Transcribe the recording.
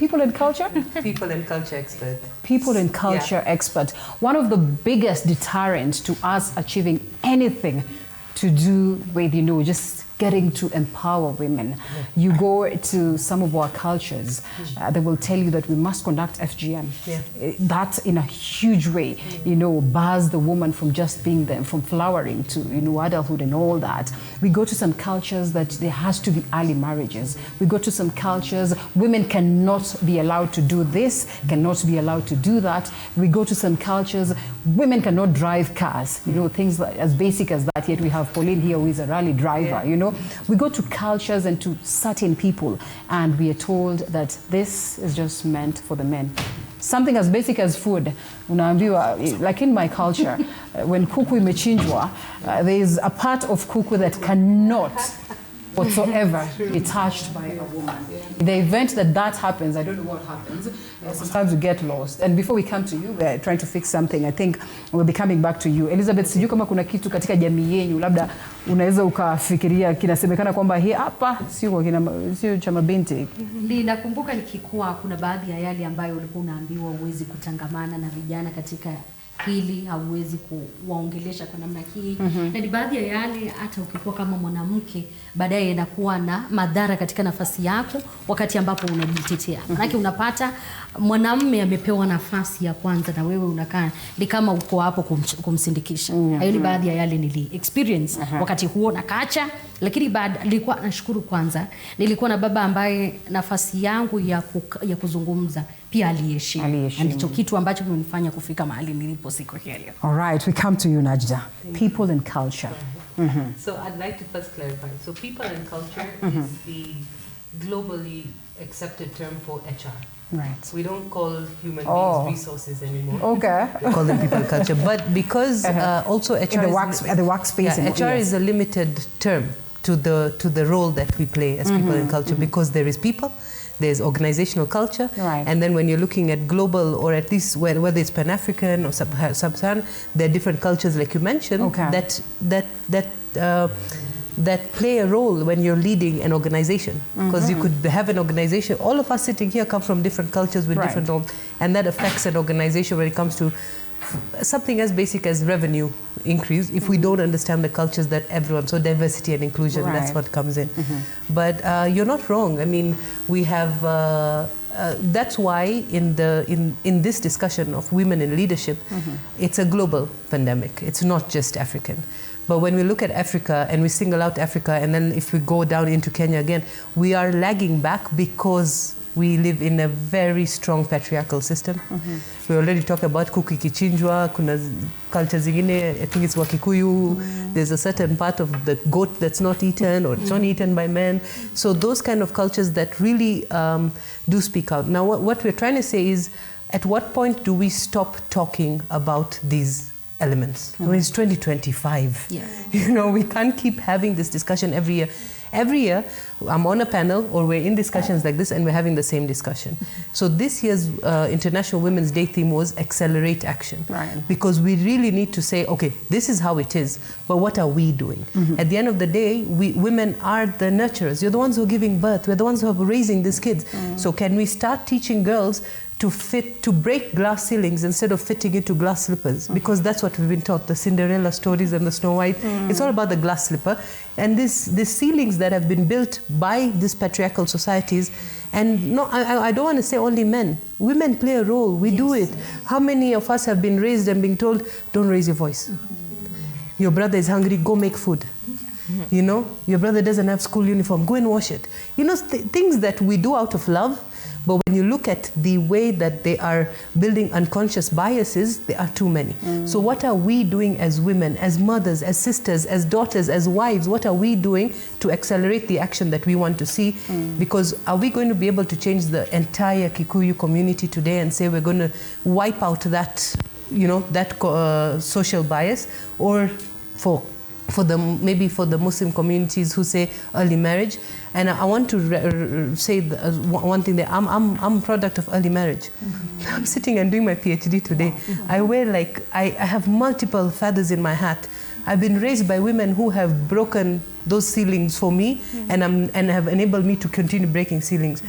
people and culture? People and culture expert. People and culture expert. One of the biggest deterrents to us achieving anything to do with, just getting to empower women. You go to some of our cultures, they will tell you that we must conduct FGM. That in a huge way, bars the woman from just being there, from flowering to, adulthood and all that. We go to some cultures that there has to be early marriages. We go to some cultures, women cannot be allowed to do this, cannot be allowed to do that. We go to some cultures, women cannot drive cars, things like, as basic as that, yet we have Pauline here who is a rally driver, We go to cultures and to certain people and we are told that this is just meant for the men. Something as basic as food, like in my culture, when kuku imechinjwa, there is a part of kuku that cannot whatsoever be touched by a woman. In the event that happens, I don't know what happens. Sometimes we get lost. And before we come to you, we're trying to fix something. I think we'll be coming back to you. Elizabeth, sijui kama kuna kitu katika jamii yenu labda unaweza ukafikiria kinasemekana kwamba hii hapa sio cha mabinti. Ninakumbuka nikikuwa kuna baadhi ya yale ambayo ulikuwa unaambiwa uwezi kutangamana na vijana katika hili, hauwezi kuwaongelesha kwa namna hii. Na ni baadhi ya yale hata ukikuwa kama mwanamke baadaye inakuwa na madhara katika nafasi yako wakati ambapo unajitetea. Maana unapata mwanamume amepewa nafasi ya kwanza na wewe unakaa ni kama uko hapo kumsindikisha. Hayo ni baadhi ya yale nili experience wakati huo nakacha, lakini nilikuwa nashukuru kwanza nilikuwa na baba ambaye nafasi yangu ya kuzungumza pia aliheshimu. Ndicho kitu ambacho kimenifanya kufika mahali nilipo siku hii leo. All right, we come to you, Najda. People and culture. So I'd like to first clarify. So people and culture is the globally accepted term for HR. Right. We don't call human beings resources anymore. Okay. We call them people and culture. But because also HR at the workspace. HR is a limited term to the role that we play as people and culture, because there is people, there's organizational culture, and then when you're looking at global, or at least whether it's Pan-African or Sub-Saharan, there are different cultures, like you mentioned, that play a role when you're leading an organization. Because you could have an organization, all of us sitting here come from different cultures with different norms, and that affects an organization when it comes to something as basic as revenue increase if we don't understand the cultures that everyone, so diversity and inclusion, that's what comes in. But you're not wrong. I mean, we have that's why in this discussion of women in leadership, it's a global pandemic. It's not just African. But when we look at Africa and we single out Africa, and then if we go down into Kenya again, we are lagging back because we live in a very strong patriarchal system. We already talked about kuku ikichinjwa, kuna culture zingine, I think it's Wakikuyu, there's a certain part of the goat that's not eaten, or it's not eaten by men. So those kind of cultures that really do speak out. Now what we're trying to say is, at what point do we stop talking about these elements? I mean, it's 2025. We can't keep having this discussion every year. Every year, I'm on a panel or we're in discussions like this and we're having the same discussion. So this year's International Women's Day theme was Accelerate Action. Because we really need to say, okay, this is how it is, but what are we doing? At the end of the day, women are the nurturers. You're the ones who are giving birth. We're the ones who are raising these kids. So can we start teaching girls to break glass ceilings instead of fitting into glass slippers? Because that's what we've been taught, the Cinderella stories and the Snow White. It's all about the glass slipper. And these ceilings that have been built by these patriarchal societies, and no, I don't want to say only men. Women play a role. We do it. How many of us have been raised and being told, don't raise your voice. Your brother is hungry, go make food. Your brother doesn't have school uniform, go and wash it. Things that we do out of love. But when you look at the way that they are building unconscious biases, there are too many. So what are we doing as women, as mothers, as sisters, as daughters, as wives? What are we doing to accelerate the action that we want to see? Because are we going to be able to change the entire Kikuyu community today and say we're going to wipe out that, social bias? Or maybe for the Muslim communities who say early marriage. And I want to say one thing that I'm a product of early marriage. I'm sitting and doing my PhD today. I have multiple feathers in my hat. I've been raised by women who have broken those ceilings for me and have enabled me to continue breaking ceilings.